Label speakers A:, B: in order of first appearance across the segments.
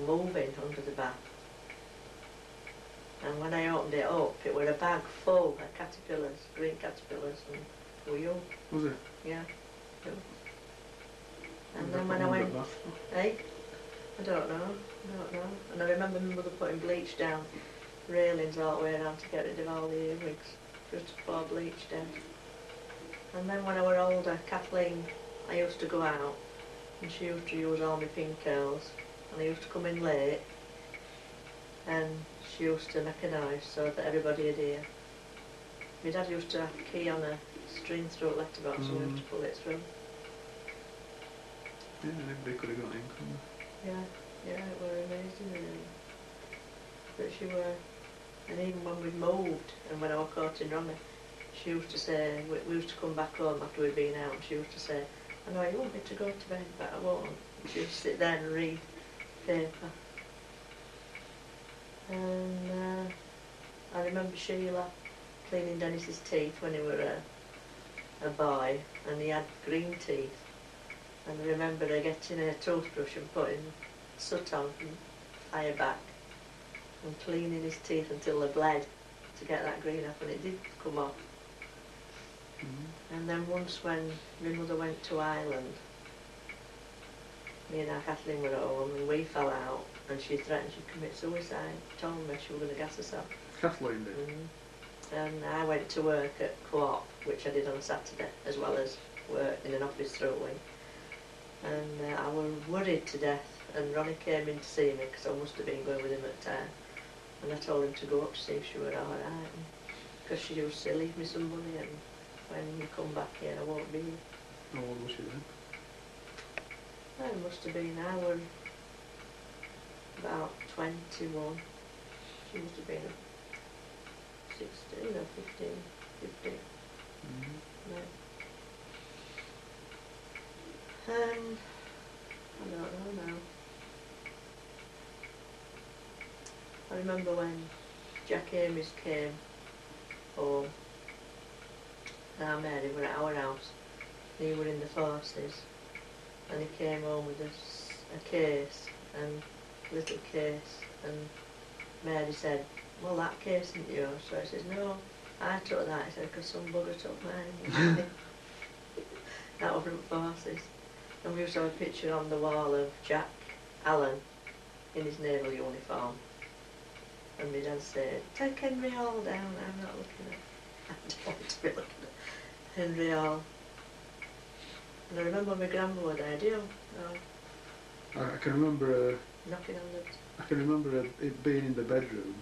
A: moving under the bath. And when I opened it up, it was a bag full of caterpillars, green caterpillars, and they were young.
B: Was it?
A: Yeah, young. And then when I went, I don't know. And I remember my mother putting bleach down railings all the way around to get rid of all the earwigs, just to pour bleach down. And then when I was older, Kathleen, I used to go out, and she used to use all my pin curls, and I used to come in late, and she used to make a noise so that everybody would hear. My dad used to have a key on a string through a letterbox and we used to pull it through.
B: Yeah, everybody could have got in, couldn't
A: they? Yeah, it were amazing really. But she were, and even when we moved and when I was caught in Rayner, she used to say, we used to come back home after we'd been out, and she used to say, I know you want me to go to bed, but I won't. She used to sit there and read paper. And I remember Sheila cleaning Dennis's teeth when he was a boy, and he had green teeth. And I remember her getting a toothbrush and putting soot on and fire back and cleaning his teeth until they bled to get that green off, and it did come off. And then once when my mother went to Ireland, me and our Kathleen were at home and we fell out, and she threatened she'd commit suicide, told me she was going to gas herself.
B: Kathleen did?
A: And I went to work at Co-op, which I did on a Saturday, as well as work in an office through a week. And I was worried to death, and Ronnie came in to see me because I must have been going with him at the time. And I told him to go up to see if she were alright, because she used to leave me some money, and when you come back here I won't be here.
B: How old was she then?
A: I must have been, I was about 21. She must have been 16 or 15. No. I don't know now. I remember when Jack Ames came home, and Mary were at our house, and he were in the forces, and he came home with a case, and a little case, and Mary said, well, that case isn't yours. So I said, no, I took that. He said, because some bugger took mine. That was from forces. And we used to have a picture on the wall of Jack Allen in his naval uniform. And my dad said, take Henry Hall down, I'm not looking at I don't want to be looking at Henry Hall. And I remember my grandma was there, do you?
B: I can remember
A: knocking on the...
B: I can remember it being in the bedroom,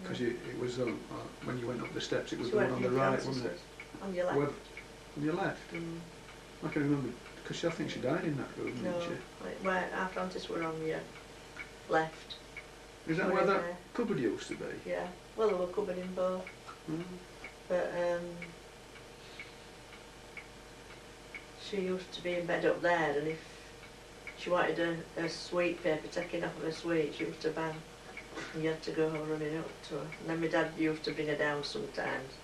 B: because it was when you went up the steps, it was the one on the right, wasn't it?
A: On your left.
B: On your left? I can remember, because I think she died in that room, didn't she?
A: Like where our Francis were on your left.
B: Is that where that cupboard used to be?
A: Yeah, well there were cupboard in both. But she used to be in bed up there, and if she wanted a sweet paper taken off of her sweet, she used to bang, and you had to go running up to her. And then my dad used to bring her down sometimes,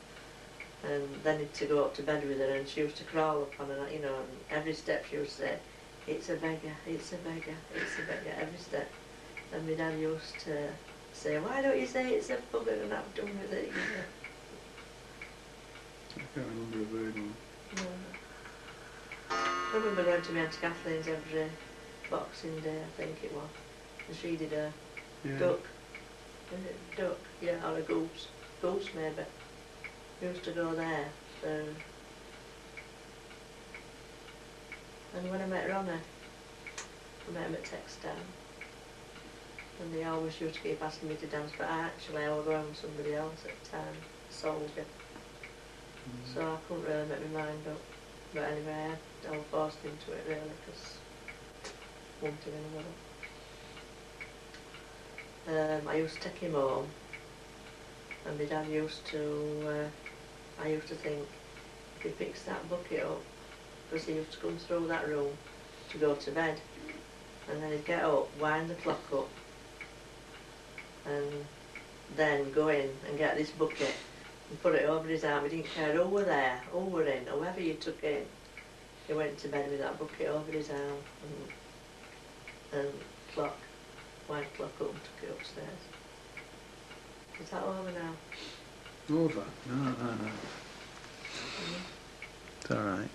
A: and then he'd to go up to bed with her, and she used to crawl up on her, you know, and every step she would say, it's a beggar, it's a beggar, it's a beggar, every step. And my dad used to say, why don't you say it's a bugger and have done with it, you know?
B: I can't remember a word one.
A: No. I remember going to my Aunt Kathleen's every Boxing Day, I think it was, and she did a duck. Is it duck? Yeah, or a goose. Goose maybe. We used to go there. So. And when I met Rayner, I met him at Textile. And they always used to keep asking me to dance, but I was going with somebody else at the time, Soldier. So I couldn't really make my mind up. But anyway, I was forced into it really, because one thing and another. I used to take him home, and my dad used to, I used to think, if he picks that bucket up, because he used to come through that room to go to bed, and then he'd get up, wind the clock up, and then go in and get this bucket and put it over his arm. He didn't care who were there, who were in, whoever you took in. He went to bed with that bucket over his arm and clock. wind the clock up and took it upstairs. Is that over now?
B: Over? No.
A: Mm.
B: It's all right.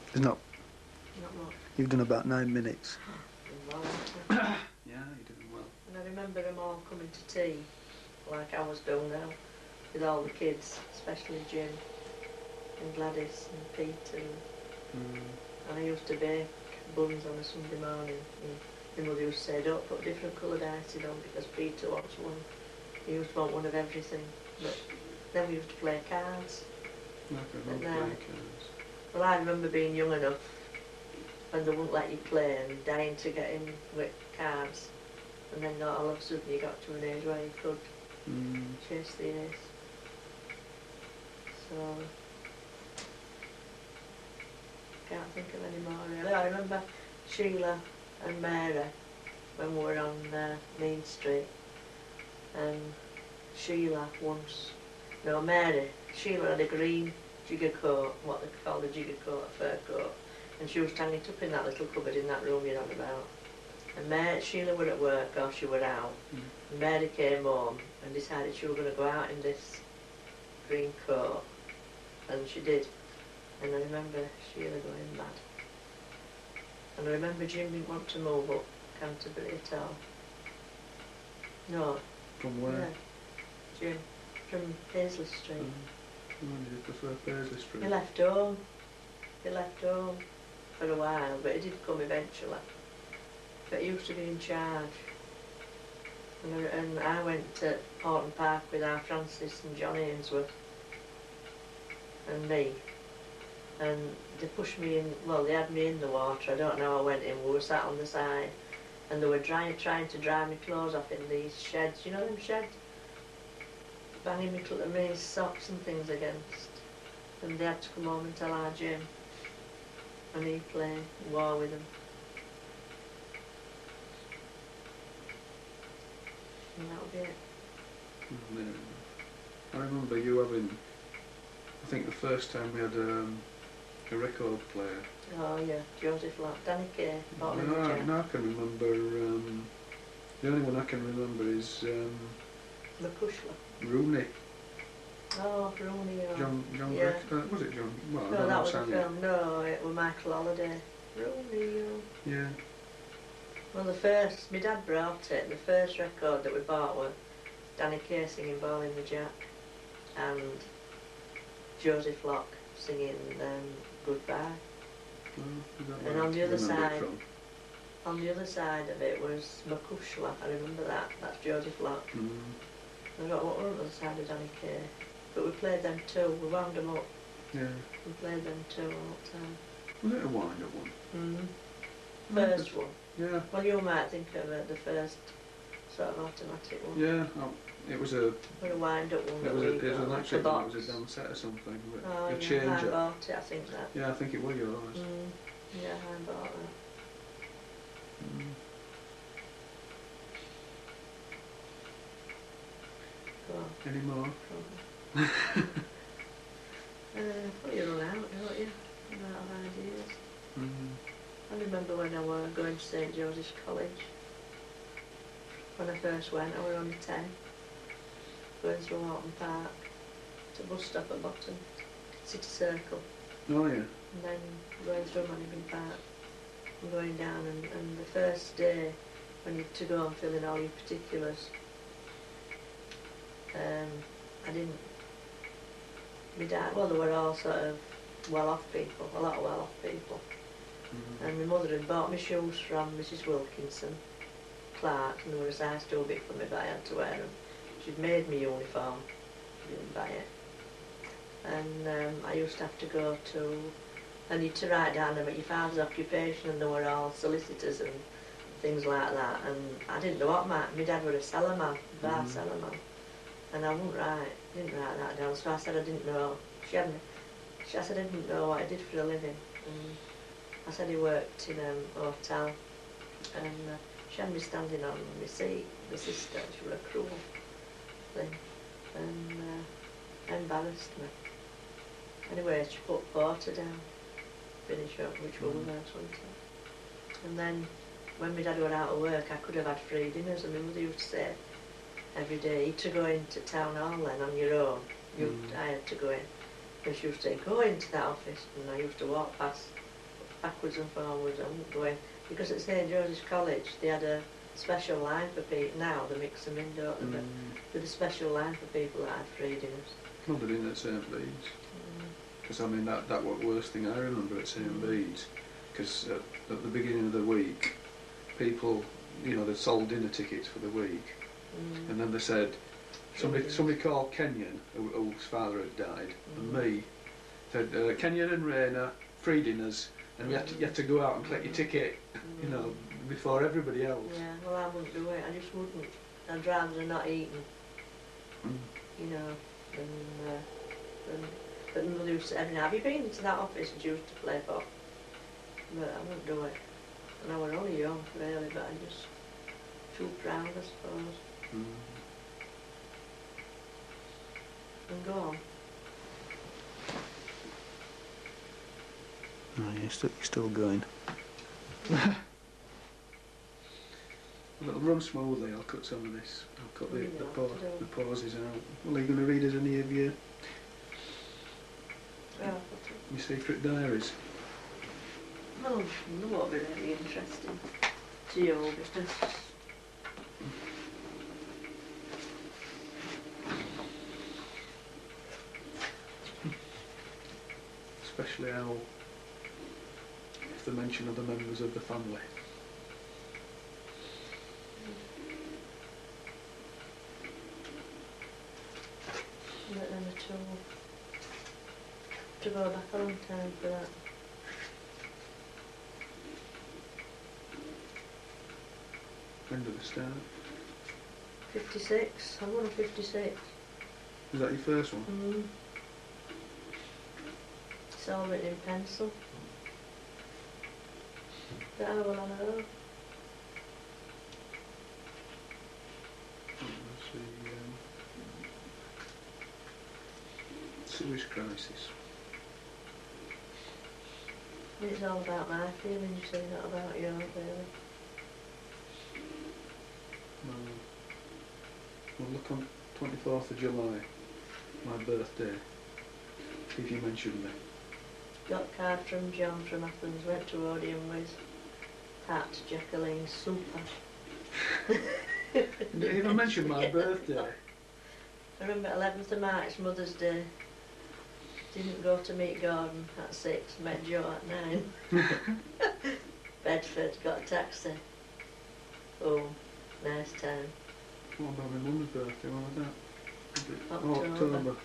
B: It's not.
A: Not much.
B: You've done about 9 minutes.
A: Well, haven't
B: Yeah, you're doing well.
A: I? And I remember them all coming to tea, like I was doing now, with all the kids, especially Jim and Gladys and Peter. And I used to bake buns on a Sunday morning. And my mother used to say, don't put different coloured icing on because Peter wants one. He used to want one of everything. But then we used to play cards.
B: Like a role play cards.
A: Well, I remember being young enough when they wouldn't let you play and dying to get in with cards. And then all of a sudden you got to an age where you could chase the ace. So, can't think of any more really. I remember Sheila and Mary when we were on Main Street. And Sheila Sheila had a green jigger coat, what they call a jigger coat, a fur coat. And she was hanging it up in that little cupboard in that room you're on about. And Sheila were at work or she were out. And Mary came home and decided she was going to go out in this green coat. And she did. And I remember Sheila going mad. And I remember Jim didn't want to move up Canterbury at all. No.
B: From where?
A: Yeah. Jim. From Paisley Street.
B: Why did you prefer Paisley Street?
A: He left home. He left home for a while, but he did come eventually. But he used to be in charge. And I went to Horton Park with our Francis and John Ainsworth and me. And they pushed me in, well, they had me in the water. I don't know how I went in. We were sat on the side and they were trying to dry my clothes off in these sheds. You know them sheds? Banging me socks and things against. And they had to come home and tell our Jim. And he played war with them. And that would be it.
B: I remember you having, I think the first time we had a record player.
A: Oh yeah, Joseph Locke, Danny Kay,
B: No, I can remember, the only one I can remember is
A: McCushla.
B: Rooney.
A: Oh, Rooney, yeah.
B: John
A: yeah.
B: Was it John? Well, I
A: No,
B: don't
A: that
B: know
A: was a
B: Sandy.
A: film. No, it was Michael Holiday. Rooney,
B: Yeah.
A: Well, my dad brought it. The first record that we bought was Danny Kay singing Ball in the Jack and Joseph Locke singing Goodbye.
B: Oh,
A: And on the other side of it was McCushla. I remember that. That's Joseph Locke. I don't know what were on the other side of Danny Kay. But we played them too. We wound them up.
B: Yeah.
A: We played them too all the time.
B: Was it a wind-up one?
A: First one.
B: Yeah.
A: Well, you might think of it, the first sort of automatic one.
B: Yeah. It was a.
A: With a wind-up one.
B: It was an
A: like
B: electric
A: a
B: one.
A: box.
B: It was a dance set or something. But
A: Oh,
B: a
A: yeah,
B: changer.
A: I bought it, I think that.
B: Yeah, I think it was yours.
A: Yeah, I bought that. Go on.
B: Any more?
A: Well, you run out, don't you? Run out of ideas. I remember when I was going to St George's College. When I first went, I was only 10. Going through Horton Park to bus stop at Bottom, City Circle.
B: Oh yeah.
A: And then going through Manningham Park and going down. And the first day when you had to go and fill in all your particulars, I didn't. My dad, well, they were all sort of well-off people, a lot of well-off people. And my mother had bought me shoes from Mrs Wilkinson, Clark, and they were a size too big for me, but I had to wear them. She'd made me uniform, she didn't buy it. And I used to have to go to, I need to write down about your father's occupation, and they were all solicitors and things like that. And I didn't know what my dad was a cellarman, bar cellarman. And I didn't write that down, so I said I didn't know. She said I didn't know what I did for a living. And I said he worked in a hotel, and she had me standing on my seat, my sister, she was a cruel thing, and embarrassed me. Anyway, she put Porter down, finish up, which was worse, wasn't it? And then when my dad went out of work, I could have had free dinners, and my mother used to say every day, you had to go into town hall then on your own. I had to go in. And she used to say, go into that office, and I used to walk past, backwards and forwards, I wouldn't go in. Because at St George's College, they had a special line for people. Now they mix them in, don't they? But with a special line for people that had free dinners.
B: Well, they didn't at St Bede's. Because I mean, that was the worst thing I remember at St Bede's. Because at the beginning of the week, people, you know, they sold dinner tickets for the week, and then they said, somebody called Kenyon, whose father had died, and me, said, Kenyon and Rayner, free dinners, and you had to go out and collect your ticket, you know, before everybody else.
A: Yeah, well, I wouldn't do it, I just wouldn't. I'd rather than not eating, you know, but my mother used to say, have you been into that office? And she used to play pop. But I wouldn't do it. And I was only young, really, but I just too proud, I suppose. And go on.
B: Oh, yeah, still going. It'll run smoothly. I'll cut some of this. I'll cut the pauses out. Well, are you going to read us any of your secret diaries?
A: Well, that won't be really interesting to you, because
B: especially how, if they mention other members of the family.
A: But then to go back a long time for that.
B: When did it start?
A: 56. I'm on a 56.
B: Was that your first one?
A: It's all written in pencil. That I will know.
B: Sewage crisis.
A: It's all about my feelings, you see, not about yours, really.
B: Well, look on 24th of July, my birthday, if you mentioned me.
A: Got a card from John from Athens, went to Odeon with Pat, Jacqueline, super.
B: Didn't even mention my birthday.
A: I remember 11th of March, Mother's Day. Didn't go to meet Gordon at 6, met Joe at 9. Bedford, got a taxi. Oh, nice time.
B: What about my mum's birthday? When was that?
A: October.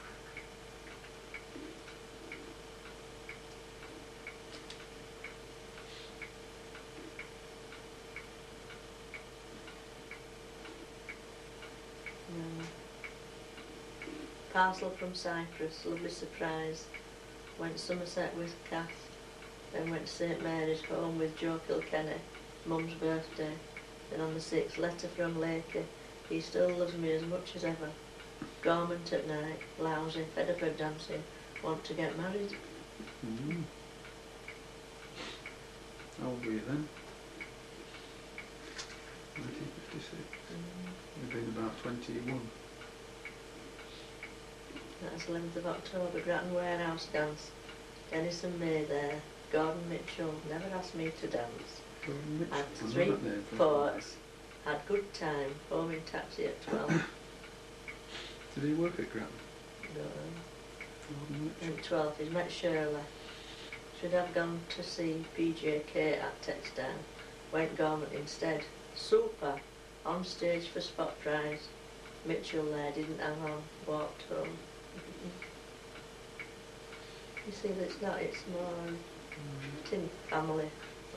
A: Parcel from Cyprus, lovely surprise. Went Somerset with Kath, then went to St Mary's home with Joe Kilkenny, Mum's birthday. Then on the 6th, letter from Lakey, he still loves me as much as ever. Garment at night, lousy, fed up of dancing, want to get married.
B: How old were you then? 1956. You've been about 21.
A: That's 11th of October, Grattan Warehouse dance. Dennis and May there. Gordon Mitchell never asked me to dance. Had 3 ports. Had good time. Home in taxi at 12.
B: Did he work at Grattan?
A: No. At 12 he's met Shirley. Should have gone to see PJK at Textile. Went Gormont instead. Super. On stage for spot prize. Mitchell there didn't hang on. Walked home. You see, it's more family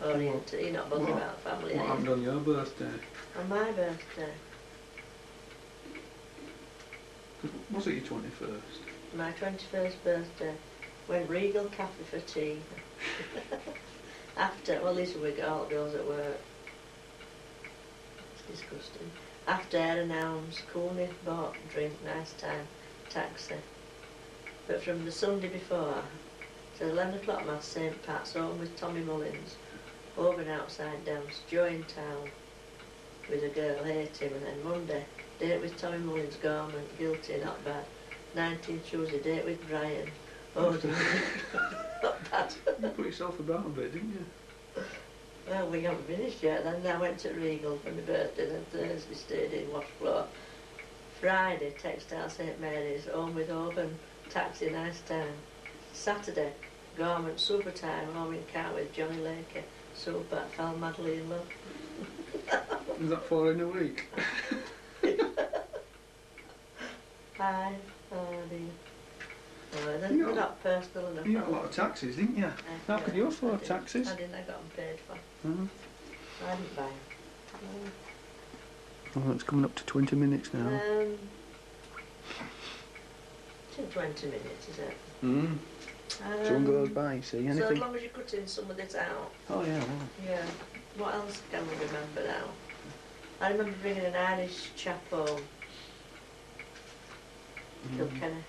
A: oriented. You're not bothered about family.
B: What happened on your birthday?
A: On my birthday.
B: Was it your 21st?
A: My 21st birthday. Went Regal Cafe for tea. After, well, these were all girls at work. It's disgusting. After Aaron Elms, Cooney bought drink, nice time, taxi. But from the Sunday before, so 11 o'clock mass, St Pat's, home with Tommy Mullins. oven outside dance, Joe in town with a girl, hate him, and then Monday, date with Tommy Mullins, garment, guilty, not bad. 19th Tuesday, date with Brian. Oh dear, not bad.
B: You put yourself about a bit, didn't you?
A: Well, we haven't finished yet. Then I went to Regal for my birthday, then Thursday stayed in Washfloor. Friday, textile St Mary's, home with oven, taxi, nice time. Saturday, garment, super time, home in car with Johnny Lakey. Super, fell madly in love.
B: Is that 4 in a week?
A: Hi, oh dear. Oh, they're not personal enough.
B: You got a lot of taxis, didn't you? How could you afford taxis?
A: I didn't, I got them paid for. I didn't buy them.
B: Oh, it's coming up to 20 minutes now.
A: 20 minutes, is it?
B: Someone goes by, you see, anything?
A: So as long as you're cutting some of this out.
B: Oh yeah, well.
A: Yeah. What else can we remember now? I remember bringing an Irish chap home. Kilkenny.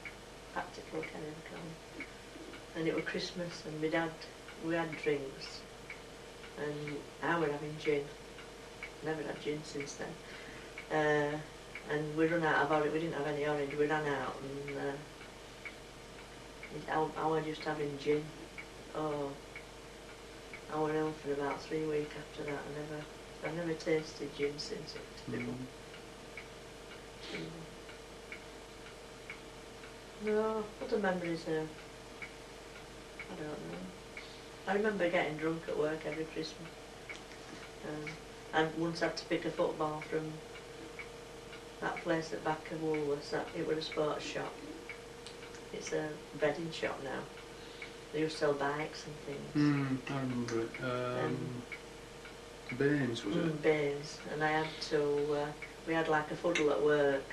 A: Back to Kilkenny, we call him. And it was Christmas and we had drinks. And I were having gin. Never had gin since then. And we run out of orange. We didn't have any orange. We ran out and I was just having gin. Oh, I was ill for about 3 weeks after that. I've never tasted gin since. It's terrible. No, other memories I don't know. I remember getting drunk at work every Christmas. And once had to pick a football from that place at back of Woolworths. It was a sports shop. It's a bedding shop now. They used to sell bikes and things.
B: I remember it. Baines, was it?
A: Baines. And I had to, we had like a fuddle at work.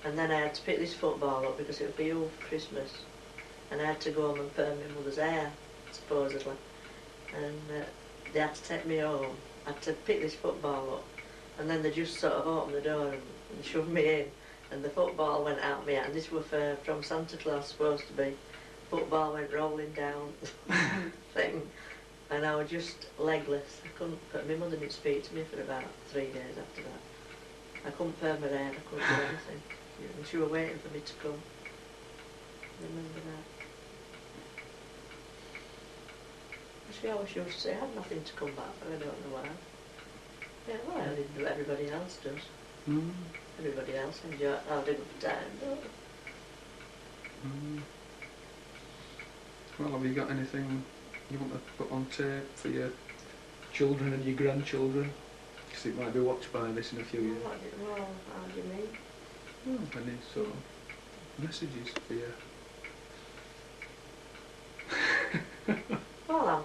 A: And then I had to pick this football up because it would be over Christmas. And I had to go home and perm my mother's hair, supposedly. And they had to take me home. I had to pick this football up. And then they just sort of opened the door and shoved me in. And the football went out me, and this was from Santa Claus, supposed to be. Football went rolling down the thing. And I was just legless. I couldn't, my mother didn't speak to me for about 3 days after that. I couldn't perm my hair, I couldn't do anything. And she was waiting for me to come. I remember that. She always used to say, I had nothing to come back for, I don't know why. Yeah, well, I didn't do what everybody else does. Everybody else enjoy it, have a good time, don't they?
B: Well, have you got anything you want to put on tape for your children and your grandchildren? Because it might be watched by this in a few years.
A: Well, how do you mean?
B: Any sort of messages for you?
A: Well, I'm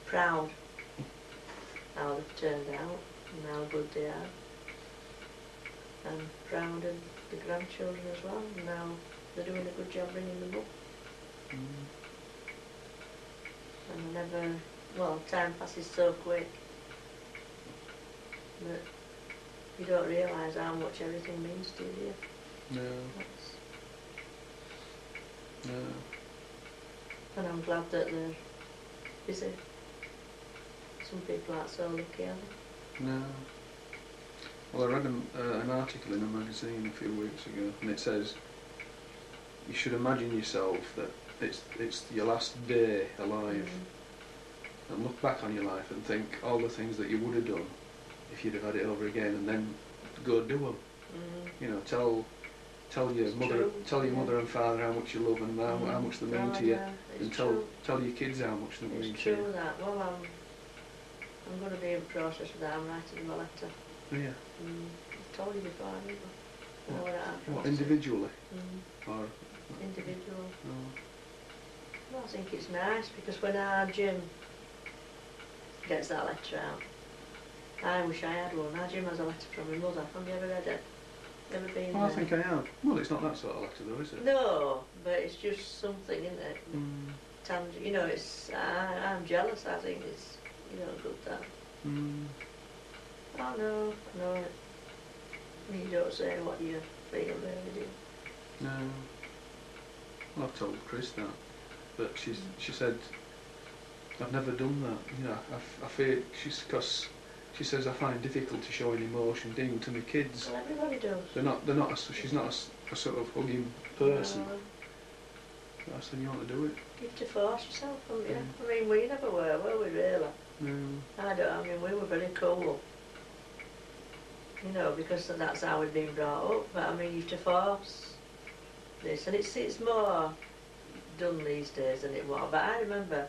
A: proud how they've turned out and how good they are. And proud of the grandchildren as well, and now they're doing a good job bringing them up. And I never, well, time passes so quick that you don't realise how much everything means to you, do you?
B: No. No.
A: And I'm glad that they're busy. Some people aren't so lucky, are they?
B: No. Well, I read an article in a magazine a few weeks ago, and it says you should imagine yourself that it's your last day alive, and look back on your life and think all the things that you would have done if you'd have had it over again, and then go do them. You know, tell your mother and father how much you love them, how much they mean to you, and tell your kids how much they mean to you.
A: It's true that. Well, I'm going to be in process of that. I'm writing them a letter.
B: Yeah.
A: I've told you before, haven't I?
B: What, individually? Or
A: individual. Well, I think it's nice because when our Jim gets that letter out, I wish I had one. Our Jim has a letter from my mother. Have you ever read it? Ever been
B: I think I have. Well, it's not that sort of letter though, is it?
A: No, but it's just something, isn't it? You know, it's. I'm jealous. I think it's, good that. Oh no, you don't say what you feel, really, do you?
B: No. Well, I've told Chris that, but she said I've never done that. You know, I fear because she says I find it difficult to show any emotion even to my kids.
A: Well, everybody does.
B: They're not. She's not a sort of hugging person.
A: No.
B: I said you want to do it.
A: You have to force yourself, haven't you?
B: Mm.
A: I mean, we never were we really?
B: Mm.
A: I mean, we were very cool. You know, because that's how we'd been brought up. But I mean, you have to force this, and it's more done these days than it was. But I remember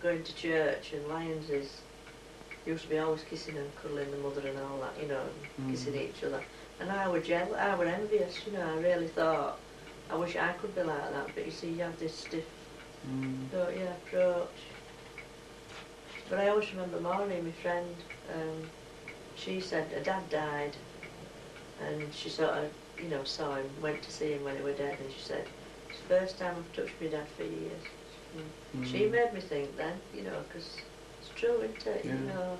A: going to church and Lions's used to be always kissing and cuddling the mother and all that, you know, and kissing each other. And I was jealous, I was envious, you know. I really thought, I wish I could be like that. But you see, you have this stiff, don't you, approach. But I always remember Maureen, my friend. She said her dad died, and she sort of, you know, saw him, went to see him when he was dead, and she said, it's the first time I've touched my dad for years. She made me think then, you know, because it's true, isn't it?
B: Yeah.
A: You know,